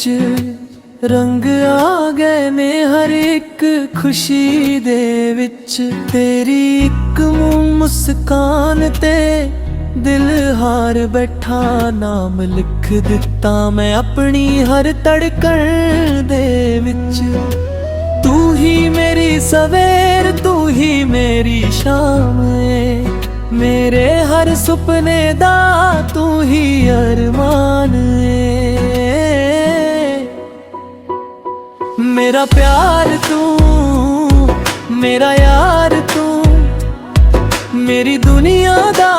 विच रंग आ गए ने हर एक खुशी दे विच। तेरी एक मुस्कान ते दिल हार बैठा, नाम लिख दिता मैं अपनी हर धड़कन दे विच। तू ही मेरी सवेर, तू ही मेरी शाम है, मेरे हर सुपने दा तू ही अरमान है। मेरा प्यार तू, मेरा यार तू, मेरी दुनिया दा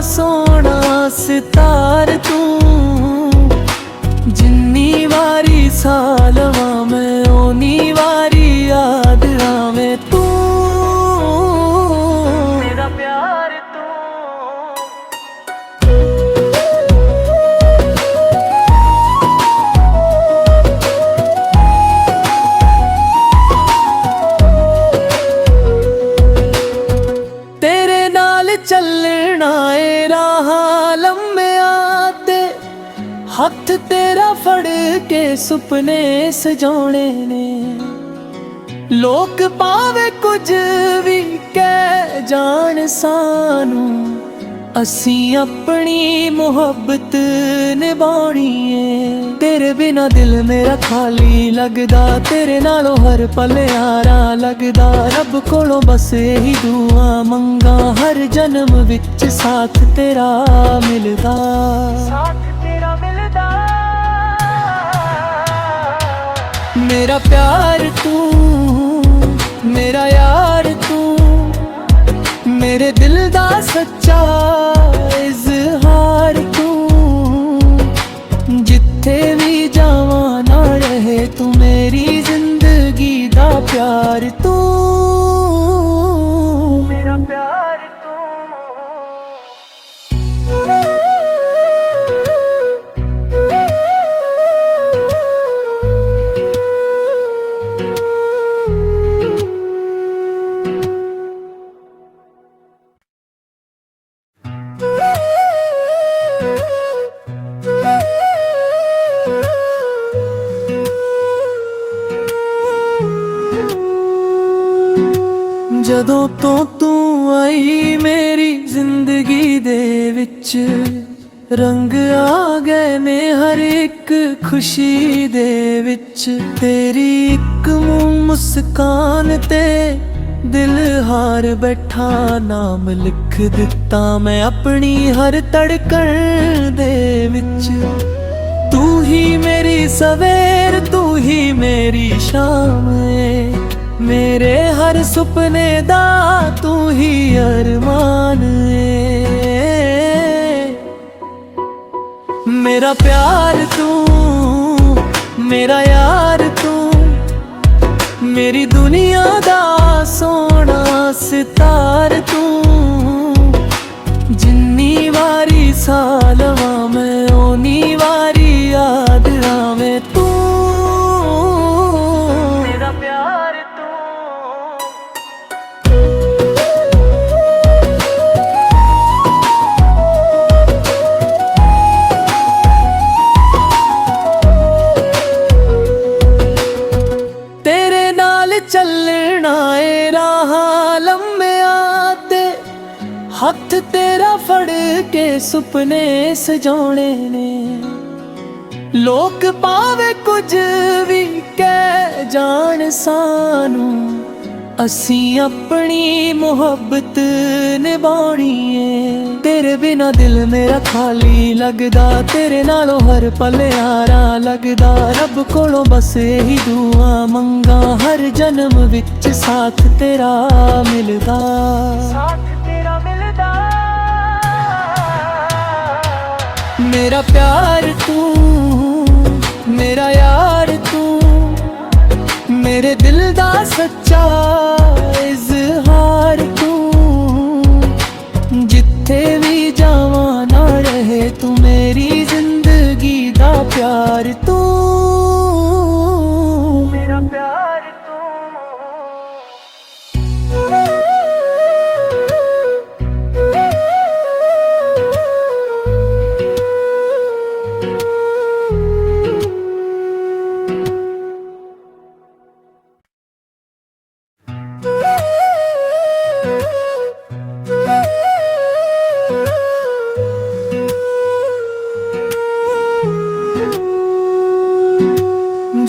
सोना सितार तू। जिन्नी वारी सालवा मैं ओनी वारी याद आवे तू। मेरा प्यार तू। तेरे नाल चलना ए राह लम्बिया ते, हथ तेरा फड़ के सुपने सजाने ने। लोक पावे कुछ भी कह जान सानू, असी अपनी मुहब्बत निभानी है। तेरे बिना दिल मेरा खाली लगदा, तेरे नालों हर पल यारा लगदा। रब कोलों बस यही दुआ मंगा, हर जन्म विच साथ तेरा मिलदा। साथ तेरा मिलदा। मेरा प्यार तू, मेरा यार तू, मेरे दिल दा सच्चा इजहार तू। जिथे भी जावा ना रहे तू मेरी जिंदगी दा प्यार तू। मेरा प्यार तू। ਜਦੋਂ ਤੋਂ ਤੂੰ ਆਈ ਮੇਰੀ ਜ਼ਿੰਦਗੀ ਦੇ ਵਿੱਚ, ਰੰਗ ਆ ਗਏ ਨੇ ਹਰ ਇੱਕ ਖੁਸ਼ੀ ਦੇ ਵਿੱਚ। ਤੇਰੀ ਇੱਕ ਮੁਸਕਾਨ ਤੇ ਦਿਲ ਹਾਰ ਬੈਠਾ, ਨਾਮ ਲਿਖ ਦਿੱਤਾ ਮੈਂ ਆਪਣੀ ਹਰ ਧੜਕਣ ਦੇ ਵਿੱਚ। ਤੂੰ ਹੀ ਮੇਰੀ ਸਵੇਰ, ਤੂੰ ਹੀ ਮੇਰੀ ਸ਼ਾਮ ਹੈ, मेरे हर सुपने दा तू ही अरमान है। मेरा प्यार तू, मेरा यार तू, मेरी दुनिया दा सोना सितार तू। जिन्नी वारी सालवा मैं ओनी वारी याद आवे तू। मेरा प्यार तू। चलना ए राह लम्बिया ते, हथ तेरा फड़ के सुपने सजाने ने। लोक पावे कुछ भी कह जान सानू, असी अपनी मुहब्बत निभानी है। तेरे बिना दिल मेरा खाली लगदा, तेरे नालों हर पल यारा लगदा। रब कोलों बस यही दुआ मंगा, हर जन्म विच साथ तेरा मिलदा। साथ तेरा मिलदा। मेरा प्यार तू, मेरा यार तू, मेरे दिल दा सच्चा इजहार तू। जिथे भी जावा ना रहे तू मेरी जिंदगी दा प्यार तू। मेरा प्यार तू।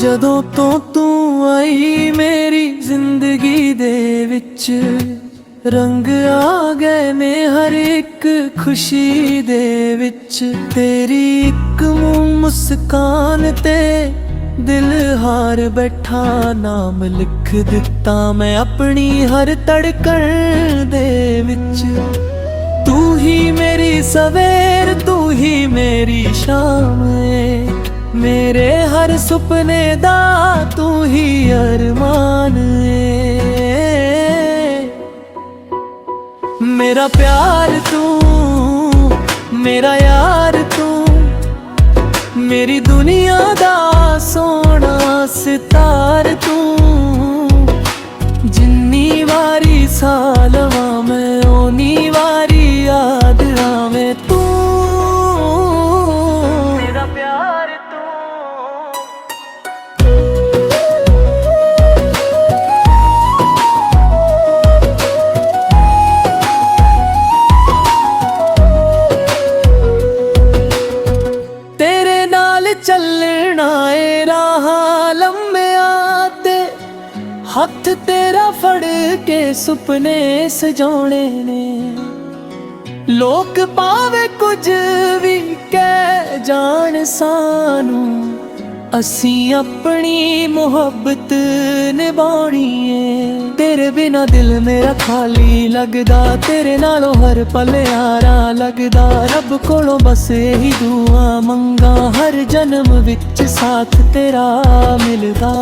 ਜਦੋਂ ਤੋਂ ਤੂੰ ਆਈ ਮੇਰੀ ਜ਼ਿੰਦਗੀ ਦੇ ਵਿੱਚ ਰੰਗ ਆ ਗਏ ਨੇ ਹਰ ਇੱਕ ਖੁਸ਼ੀ ਦੇ ਵਿੱਚ। ਤੇਰੀ ਇੱਕ ਮੁਸਕਾਨ ਤੇ ਦਿਲ ਹਾਰ ਬੈਠਾ, ਨਾਮ ਲਿਖ ਦਿੱਤਾ ਮੈਂ ਆਪਣੀ ਹਰ ਧੜਕਣ ਦੇ ਵਿੱਚ। ਤੂੰ ਹੀ ਮੇਰੀ ਸਵੇਰ, ਤੂੰ ਹੀ ਮੇਰੀ ਸ਼ਾਮ ਏ, ਮੇਰੇ ਹਰ ਸੁਪਨੇ ਦਾ ਤੂੰ ਹੀ ਅਰਮਾਨ ਏ। ਮੇਰਾ ਪਿਆਰ ਤੂੰ, ਮੇਰਾ ਯਾਰ ਤੂੰ, ਮੇਰੀ ਦੁਨੀਆ ਦਾ ਸੋਹਣਾ ਸਿਤਾਰ ਤੂੰ। ਜਿੰਨੀ ਵਾਰੀ ਸਾਹ ਲਵਾਂ ਮੈਂ ਓਨੀ ਵਾਰੀ ਯਾਦ ਆਵੇਂ ਤੂੰ। ਮੇਰਾ ਪਿਆਰ ਤੂੰ। ਤੇਰੇ ਨਾਲ ਚੱਲਣਾ ਏ ਰਾਹਾਂ ਲੰਮਿਆਂ ਤੇ, ਹੱਥ ਤੇਰਾ ਫੜ ਕੇ ਸੁਪਨੇ ਸਜਾਉਣੇ ਨੇ। ਲੋਕ ਭਾਵੇਂ ਕੁਝ ਵੀ ਕਹਿ ਜਾਣ ਸਾਨੂੰ, ਅਸੀਂ ਆਪਣੀ ਮੁਹੱਬਤ ਨਿਭਾਉਣੀ ਏ। ਤੇਰੇ ਬਿਨਾ ਦਿਲ ਮੇਰਾ ਖਾਲੀ ਲੱਗਦਾ, ਤੇਰੇ ਨਾਲੋਂ ਹਰ ਪਲ ਯਾਰਾ ਲੱਗਦਾ। ਰੱਬ ਕੋਲੋਂ ਬਸ ਇਹੀ ਦੁਆ ਮੰਗਾ, ਹਰ ਜਨਮ ਵਿੱਚ ਸਾਥ ਤੇਰਾ ਮਿਲਦਾ,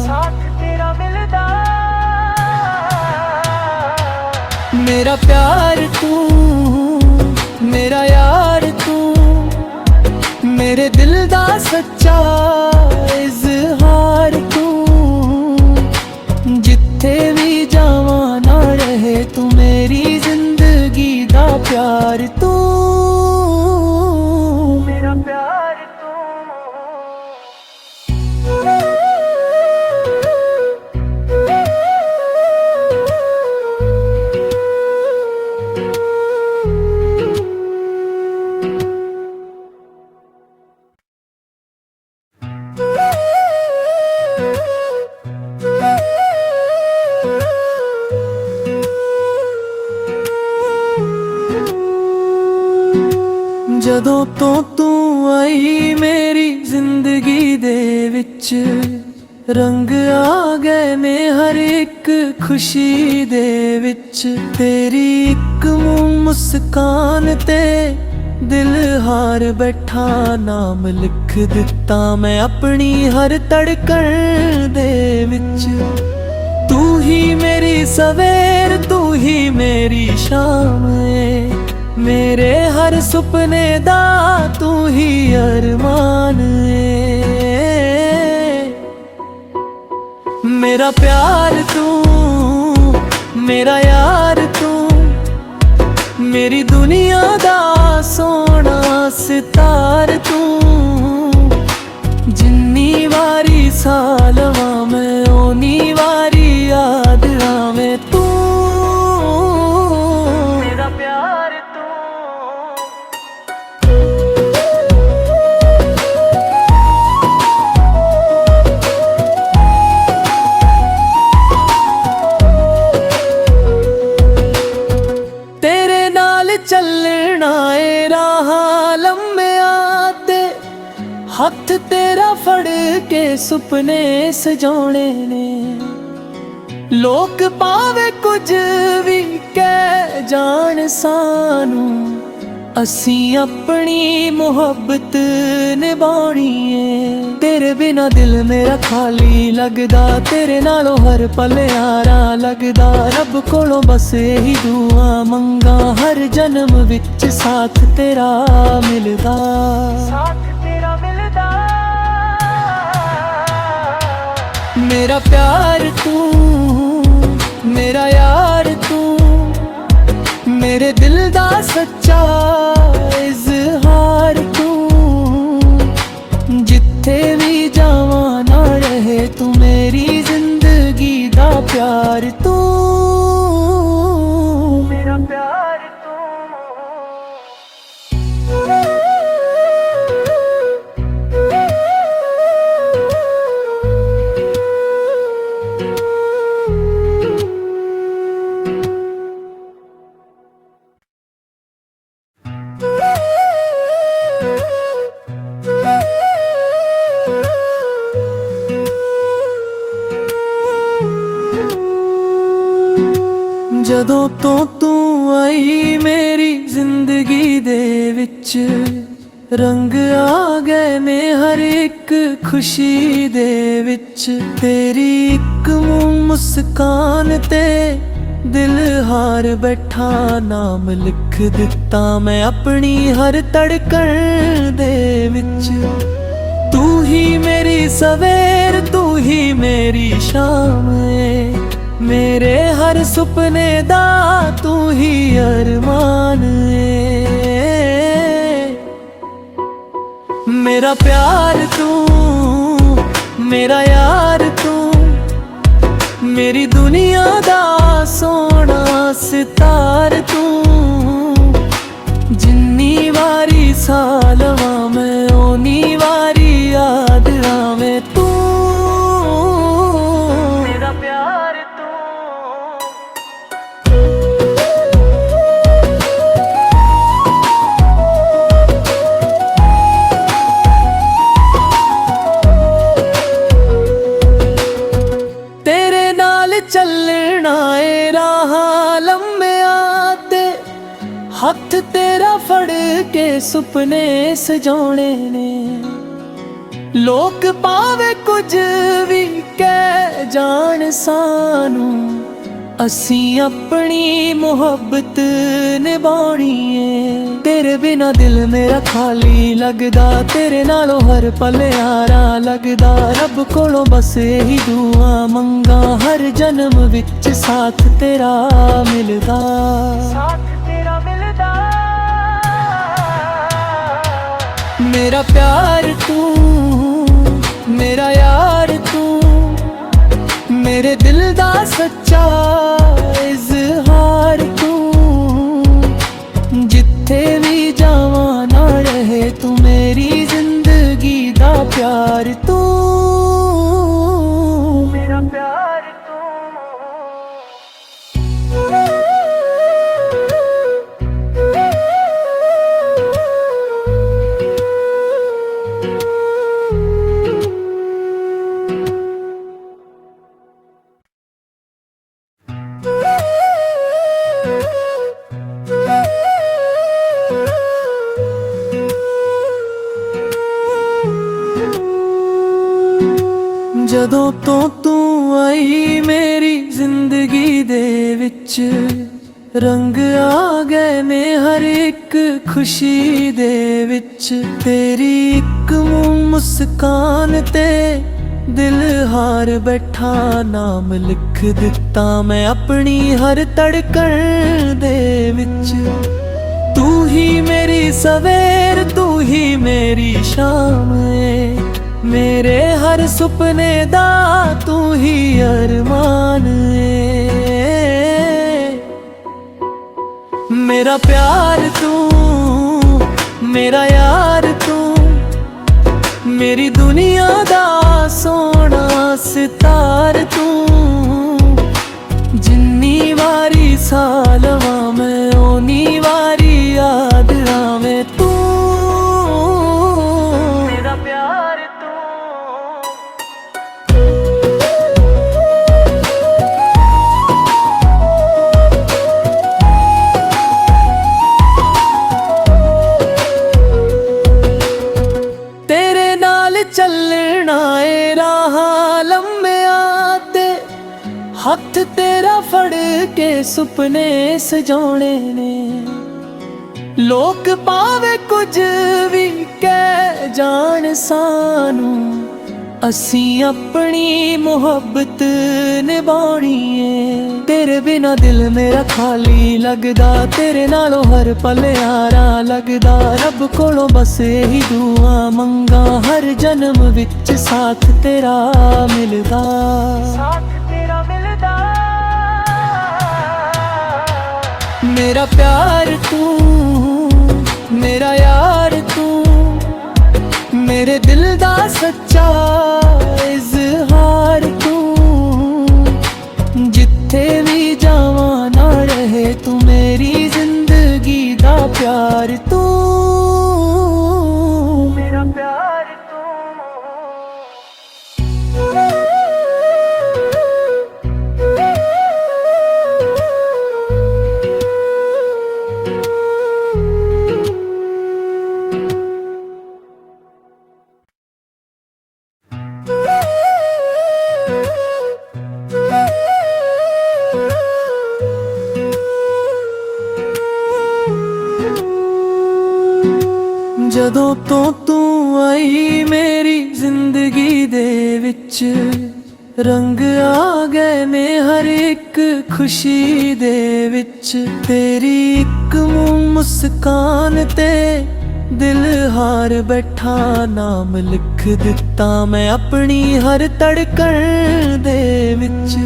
ਸਾਥ ਤੇਰਾ ਮਿਲਦਾ। ਮੇਰਾ ਪਿਆਰ ਤੂੰ, ਮੇਰਾ ਯਾਰ ਤੂੰ, ਮੇਰੇ ਦਿਲ ਦਾ ਸੱਚਾ ਇਜ਼ਹਾਰ ਤੂੰ। ਜਿੱਥੇ ਵੀ ਜਾਵਾਂ ਨਾ ਰਹੇ ਤੂੰ, ਮੇਰੀ ਜ਼ਿੰਦਗੀ ਦਾ ਪਿਆਰ ਤੂੰ। ਮੇਰਾ ਪਿਆਰ ਤੂੰ। ਜਦੋਂ ਤੋਂ ਤੂੰ ਆਈ ਮੇਰੀ ਜ਼ਿੰਦਗੀ ਦੇ ਵਿੱਚ ਰੰਗ ਆ ਗਏ ਨੇ ਹਰ ਇੱਕ ਖੁਸ਼ੀ ਦੇ ਵਿੱਚ। ਤੇਰੀ ਇੱਕ ਮੁਸਕਾਨ ਤੇ ਦਿਲ ਹਾਰ ਬੈਠਾ, ਨਾਮ ਲਿਖ ਦਿੱਤਾ ਮੈਂ ਆਪਣੀ ਹਰ ਧੜਕਣ ਦੇ ਵਿੱਚ। ਤੂੰ ਹੀ ਮੇਰੀ ਸਵੇਰ, ਤੂੰ ਹੀ ਮੇਰੀ ਸ਼ਾਮ ਏ, ਮੇਰੇ ਹਰ ਸੁਪਨੇ ਦਾ ਤੂੰ ਹੀ ਅਰਮਾਨ ਏ। ਮੇਰਾ ਪਿਆਰ ਤੂੰ, ਮੇਰਾ ਯਾਰ ਤੂੰ, ਮੇਰੀ ਦੁਨੀਆ ਦਾ ਸੋਹਣਾ ਸਿਤਾਰ ਤੂੰ। ਜਿੰਨੀ ਵਾਰੀ ਸਾਹ ਲਵਾਂ ਮੈਂ ਓਨੀ ਵਾਰੀ ਯਾਦ ਆਵੇਂ ਤੂੰ। ਮੇਰਾ ਪਿਆਰ ਤੂੰ। ਤੇਰੇ ਨਾਲ ਚੱਲਣਾ ਏ ਰਾਹਾਂ ਲੰਮਿਆਂ ਤੇ, ਹੱਥ ਤੇਰਾ ਫੜ ਕੇ ਸੁਪਨੇ ਸਜਾਉਣੇ ਨੇ। ਲੋਕ ਭਾਵੇਂ ਕੁਝ ਵੀ ਕਹਿ ਜਾਣ ਸਾਨੂੰ, ਅਸੀਂ ਆਪਣੀ ਮੁਹੱਬਤ ਨਿਭਾਉਣੀ ਏ। ਤੇਰੇ ਬਿਨਾ ਦਿਲ ਮੇਰਾ ਖਾਲੀ ਲੱਗਦਾ, ਤੇਰੇ ਨਾਲੋਂ ਹਰ ਪਲ ਯਾਰਾ ਲੱਗਦਾ। ਰੱਬ ਕੋਲੋਂ ਬਸ ਇਹੀ ਦੁਆ ਮੰਗਾ, ਹਰ ਜਨਮ ਵਿੱਚ ਸਾਥ ਤੇਰਾ ਮਿਲਦਾ, ਸਾਥ ਤੇਰਾ ਮਿਲਦਾ। ਮੇਰਾ ਪਿਆਰ ਤੂੰ, ਮੇਰਾ ਯਾਰ ਤੂੰ, ਮੇਰੇ ਦਿਲ ਦਾ ਸੱਚਾ ਇਜ਼ਹਾਰ ਤੂੰ। ਜਿੱਥੇ ਵੀ ਜਾਵਾਂ ਨਾ ਰਹੇ ਤੂੰ, ਮੇਰੀ ਜ਼ਿੰਦਗੀ ਦਾ ਪਿਆਰ ਤੂੰ। ਮੇਰਾ ਪਿਆਰ ਤੂੰ। ਜਦੋਂ ਤੋਂ ਤੂੰ ਆਈ ਮੇਰੀ ਜ਼ਿੰਦਗੀ ਦੇ ਵਿੱਚ ਰੰਗ ਆ ਗਏ ਨੇ ਹਰ ਇੱਕ ਖੁਸ਼ੀ ਦੇ ਵਿੱਚ। ਤੇਰੀ ਇੱਕ ਮੁਸਕਾਨ ਤੇ ਦਿਲ ਹਾਰ ਬੈਠਾ, ਨਾਮ ਲਿਖ ਦਿੱਤਾ ਮੈਂ ਆਪਣੀ ਹਰ ਧੜਕਣ ਦੇ ਵਿੱਚ। ਤੂੰ ਹੀ ਮੇਰੀ ਸਵੇਰ, ਤੂੰ ਹੀ ਮੇਰੀ ਸ਼ਾਮ ਏ, ਮੇਰੇ ਹਰ ਸੁਪਨੇ ਦਾ ਤੂੰ ਹੀ ਅਰਮਾਨ ਏ। ਮੇਰਾ ਪਿਆਰ ਤੂੰ, ਮੇਰਾ ਯਾਰ ਤੂੰ, ਮੇਰੀ ਦੁਨੀਆ ਦਾ ਸੋਹਣਾ ਸਿਤਾਰ ਤੂੰ। ਜਿੰਨੀ ਵਾਰੀ ਸਾਹ ਲਵਾਂ ਮੈਂ ਓਨੀ ਵਾਰੀ ਯਾਦ ਆਵੇਂ ਤੂੰ। ਮੇਰਾ ਪਿਆਰ ਤੂੰ। ਤੇਰੇ ਨਾਲ ਚੱਲਣਾ ਏ ਰਾਹਾਂ ਲੰਮਿਆਂ ਤੇ, ਹੱਥ ਤੇਰਾ ਫੜ ਕੇ ਸੁਪਨੇ ਸਜਾਉਣੇ ਨੇ। ਲੋਕ ਭਾਵੇਂ ਕੁਝ ਵੀ ਕਹਿ ਜਾਣ ਸਾਨੂੰ, ਅਸੀਂ ਆਪਣੀ ਮੁਹੱਬਤ ਨਿਭਾਉਣੀ ਏ। ਤੇਰੇ ਬਿਨਾ ਦਿਲ ਮੇਰਾ ਖਾਲੀ ਲੱਗਦਾ, ਤੇਰੇ ਨਾਲੋਂ ਹਰ ਪਲ ਯਾਰਾ ਲੱਗਦਾ। ਰੱਬ ਕੋਲੋਂ ਬਸ ਇਹੀ ਦੁਆ ਮੰਗਾ, ਹਰ ਜਨਮ ਵਿੱਚ ਸਾਥ ਤੇਰਾ ਮਿਲਦਾ। ਮੇਰਾ ਪਿਆਰ ਤੂੰ, ਮੇਰਾ ਯਾਰ ਤੂੰ, ਮੇਰੇ ਦਿਲ ਦਾ ਸੱਚਾ ਇਜ਼ਹਾਰ ਤੂੰ। ਜਿੱਥੇ ਵੀ ਜਾਵਾਂ ਨਾ ਰਹੇ ਤੂੰ ਮੇਰੀ ਜ਼ਿੰਦਗੀ ਦਾ ਪਿਆਰ ਤੂੰ। ਮੇਰਾ ਪਿਆਰ ਤੂੰ। ਜਦੋਂ ਤੋਂ ਤੂੰ ਆਈ ਮੇਰੀ ਜ਼ਿੰਦਗੀ ਦੇ ਵਿੱਚ ਰੰਗ ਆ ਗਏ ਨੇ ਹਰ ਇੱਕ ਖੁਸ਼ੀ ਦੇ ਵਿੱਚ। ਤੇਰੀ ਇੱਕ ਮੁਸਕਾਨ ਤੇ ਦਿਲ ਹਾਰ ਬੈਠਾ, ਨਾਮ ਲਿਖ ਦਿੱਤਾ ਮੈਂ ਆਪਣੀ ਹਰ ਧੜਕਣ ਦੇ ਵਿੱਚ। ਤੂੰ ਹੀ ਮੇਰੀ ਸਵੇਰ, ਤੂੰ ਹੀ ਮੇਰੀ ਸ਼ਾਮ ਏ, ਮੇਰੇ ਹਰ ਸੁਪਨੇ ਦਾ ਤੂੰ ਹੀ ਅਰਮਾਨ ਏ। ਮੇਰਾ ਪਿਆਰ ਤੂੰ, ਮੇਰਾ ਯਾਰ ਤੂੰ, ਮੇਰੀ ਦੁਨੀਆ ਦਾ ਸੋਹਣਾ ਸਿਤਾਰ ਤੂੰ। ਜਿੰਨੀ ਵਾਰੀ ਸਾਹ ਲਵਾਂ ਮੈਂ ਓਨੀ ਵਾਰੀ ਯਾਦ ਆਵੇਂ ਤੂੰ। ਮੇਰਾ ਪਿਆਰ ਤੂੰ। ਤੇਰੇ ਨਾਲ ਚੱਲਣਾ ਏ ਰਾਹਾਂ ਲੰਮਿਆਂ ਤੇ, ਹੱਥ ਤੇਰਾ ਫੜ ਕੇ ਸੁਪਨੇ ਸਜਾਉਣੇ ਨੇ। ਲੋਕ ਭਾਵੇਂ ਕੁਝ ਵੀ ਕਹਿ ਜਾਣ ਸਾਨੂੰ, ਅਸੀਂ ਆਪਣੀ ਮੁਹੱਬਤ ਨਿਭਾਉਣੀ ਏ। ਤੇਰੇ ਬਿਨਾ ਦਿਲ ਮੇਰਾ ਖਾਲੀ ਲੱਗਦਾ, ਤੇਰੇ ਨਾਲੋਂ ਹਰ ਪਲ ਯਾਰਾ ਲੱਗਦਾ। ਰੱਬ ਕੋਲੋਂ ਬਸ ਇਹੀ ਦੁਆ ਮੰਗਾ, ਹਰ ਜਨਮ ਵਿੱਚ ਸਾਥ ਤੇਰਾ ਮਿਲਦਾ। ਮੇਰਾ ਪਿਆਰ ਤੂੰ, ਮੇਰਾ ਯਾਰ ਤੂੰ, ਮੇਰੇ ਦਿਲ ਦਾ ਸੱਚਾ ਇਜ਼ਹਾਰ ਤੂੰ। ਜਿੱਥੇ ਵੀ ਜਾਵਾਂ ਨਾ ਰਹੇ ਤੂੰ ਮੇਰੀ ਜ਼ਿੰਦਗੀ ਦਾ ਪਿਆਰ ਤੂੰ। ਮੇਰਾ ਪਿਆਰ ਤੂੰ। खुशी दे विच तेरी एक मुस्कान ते दिल हार बैठा नाम लिख दिता मैं अपनी हर धड़कन दे विच।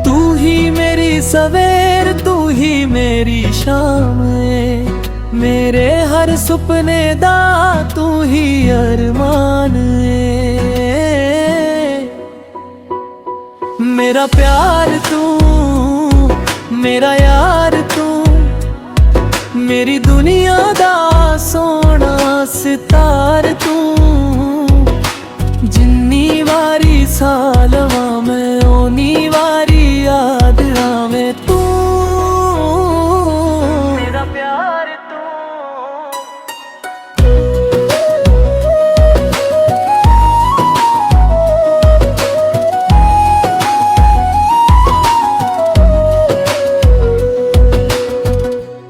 तू ही मेरी सवेर तू ही मेरी शाम है मेरे हर सुपने दा तू ही अरमान है। मेरा प्यार तू मेरा यार तू मेरी दुनिया दा सोना सितार तू। जिन्नी वारी सालवा मैं ओनी वारी याद आवे तू मेरा प्यार तू।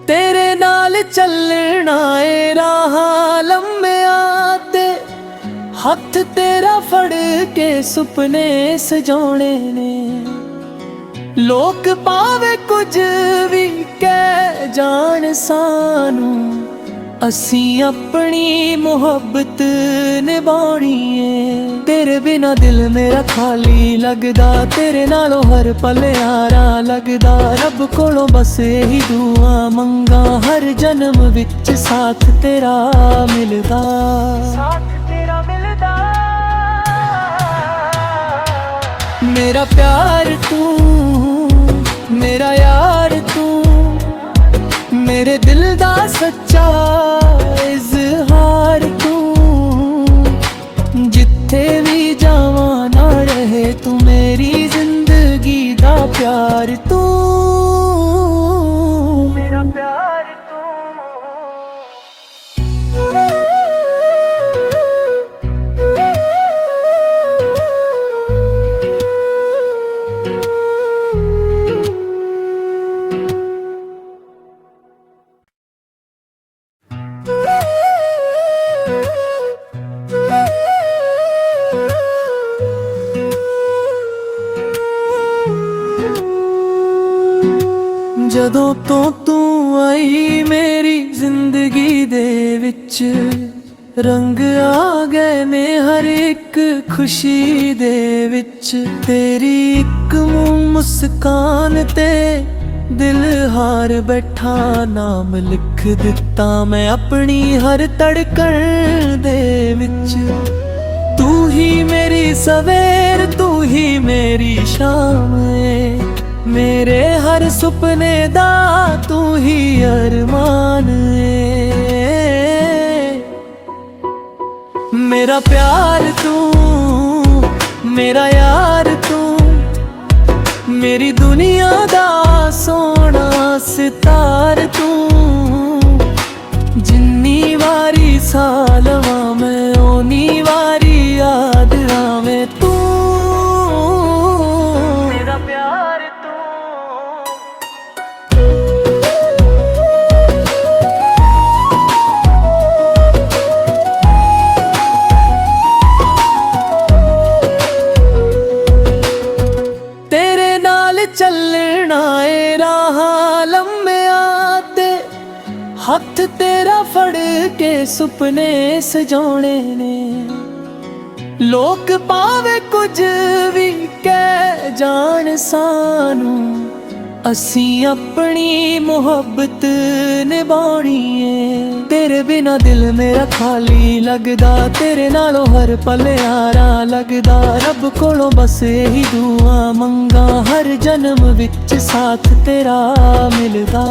तेरे नाल चलना ए राह लम्बिया ते हथ तेरा फड़ के सुपने सजाने ने। लोक पावे कुछ भी कह जान सानू असी अपनी मुहब्बत निभानी है। तेरे बिना दिल मेरा खाली लगदा तेरे नालों हर पल यारा लगदा। रब कोलों बस यही दुआ मंगा हर जन्म विच साथ तेरा मिलदा साथ तेरा मिलदा। मेरा प्यार तू मेरा यार तू मेरे दिल दा सच्चा इजहार तू। जिथे भी जावा ना रहे तू मेरी जिंदगी दा प्यार तू मेरा प्यार तू। ਜਦੋਂ ਤੋਂ ਤੂੰ ਆਈ ਮੇਰੀ ਜ਼ਿੰਦਗੀ ਦੇ ਵਿੱਚ ਰੰਗ ਆ ਗਏ ਨੇ ਹਰ ਇੱਕ ਖੁਸ਼ੀ ਦੇ ਵਿੱਚ। ਤੇਰੀ ਇੱਕ ਮੁਸਕਾਨ ਤੇ ਦਿਲ ਹਾਰ ਬੈਠਾ ਨਾਮ ਲਿਖ ਦਿੱਤਾ ਮੈਂ ਆਪਣੀ ਹਰ ਧੜਕਣ ਦੇ ਵਿੱਚ। ਤੂੰ ਹੀ ਮੇਰੀ ਸਵੇਰ ਤੂੰ ਹੀ ਮੇਰੀ ਸ਼ਾਮ ਏ मेरे हर सुपने दा तू ही अरमान है। मेरा प्यार तू मेरा यार तू मेरी दुनिया दा सोना सितार तू। जिन्नी वारी सालवा मैं ओनी वारी याद आवे तू मेरा प्यार तू। चलना ए राह लम्बिया ते हथ तेरा फड़ के सुपने सजाने ने। लोक पावे कुछ भी कह जान सानू असी अपनी मुहब्बत निभानी है। तेरे बिना दिल मेरा खाली लगदा तेरे नालों हर पल यारा लगदा। रब कोलों बस यही दुआ मंगा हर जन्म विच साथ तेरा मिलदा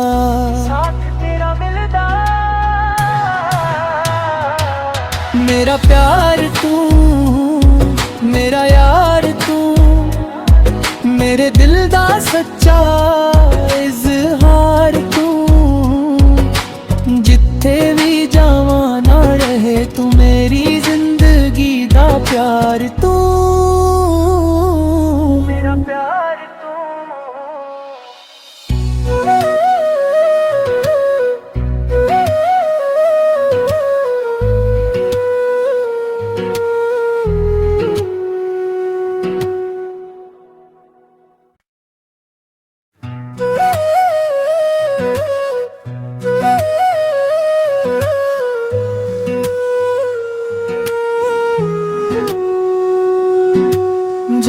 साथ तेरा मिलदा। मेरा प्यार तू मेरा यार तू मेरे दिल दा सच्चा इजहार तू। जिथे भी जावा ना रहे तू मेरी जिंदगी दा प्यार तू मेरा प्यार तू।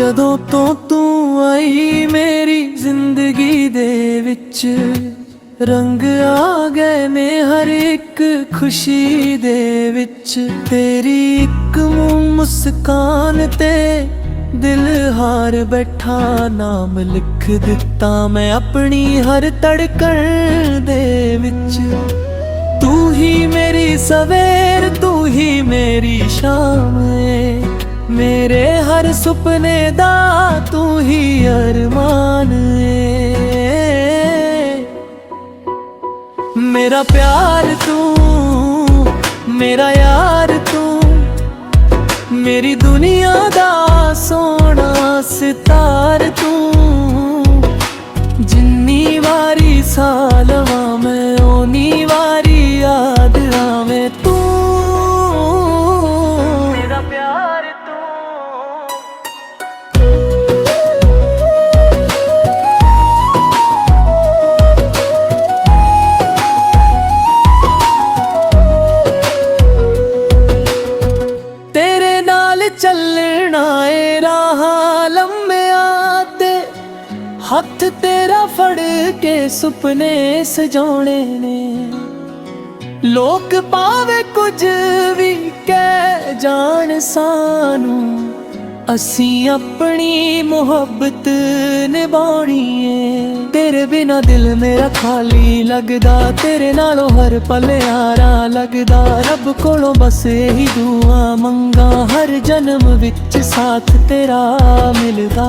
ਜਦੋਂ ਤੋਂ ਤੂੰ ਆਈ ਮੇਰੀ ਜ਼ਿੰਦਗੀ ਦੇ ਵਿੱਚ ਰੰਗ ਆ ਗਏ ਨੇ ਹਰ ਇੱਕ ਖੁਸ਼ੀ ਦੇ ਵਿੱਚ। ਤੇਰੀ ਇੱਕ ਮੁਸਕਾਨ ਤੇ ਦਿਲ ਹਾਰ ਬੈਠਾ, ਨਾਮ ਲਿਖ ਦਿੱਤਾ ਮੈਂ ਆਪਣੀ ਹਰ ਧੜਕਣ ਦੇ ਵਿੱਚ। ਤੂੰ ਹੀ ਮੇਰੀ ਸਵੇਰ, ਤੂੰ ਹੀ ਮੇਰੀ ਸ਼ਾਮ ਏ, ਮੇਰੇ ਹਰ ਸੁਪਨੇ ਦਾ ਤੂੰ ਹੀ ਅਰਮਾਨ ਏ। ਮੇਰਾ ਪਿਆਰ ਤੂੰ, ਮੇਰਾ ਯਾਰ ਤੂੰ, ਮੇਰੀ ਦੁਨੀਆ ਦਾ ਸੋਹਣਾ ਸਿਤਾਰ ਤੂੰ। ਜਿੰਨੀ ਵਾਰੀ ਸਾਹ ਲਵਾਂ ਮੈਂ ਓਨੀ ਵਾਰੀ ਯਾਦ ਆਵੇਂ ਤੂੰ। ਮੇਰਾ ਪਿਆਰ ਤੂੰ। ਤੇਰੇ ਨਾਲ ਚੱਲਣਾ ਏ ਰਾਹਾਂ ਲੰਮਿਆਂ ਤੇ, ਹੱਥ ਤੇਰਾ ਫੜ ਕੇ ਸੁਪਨੇ ਸਜਾਉਣੇ ਨੇ। ਲੋਕ ਭਾਵੇਂ ਕੁਝ ਵੀ ਕਹਿ ਜਾਣ ਸਾਨੂੰ, ਅਸੀਂ ਆਪਣੀ ਮੁਹੱਬਤ ਨਿਭਾਉਣੀ ਏ। ਤੇਰੇ ਬਿਨਾ ਦਿਲ ਮੇਰਾ ਖਾਲੀ ਲੱਗਦਾ, ਤੇਰੇ ਨਾਲੋਂ ਹਰ ਪਲ ਯਾਰਾ ਲੱਗਦਾ। ਰੱਬ ਕੋਲੋਂ ਬਸ ਇਹੀ ਦੁਆ ਮੰਗਾ, ਹਰ ਜਨਮ ਵਿੱਚ ਸਾਥ ਤੇਰਾ ਮਿਲਦਾ।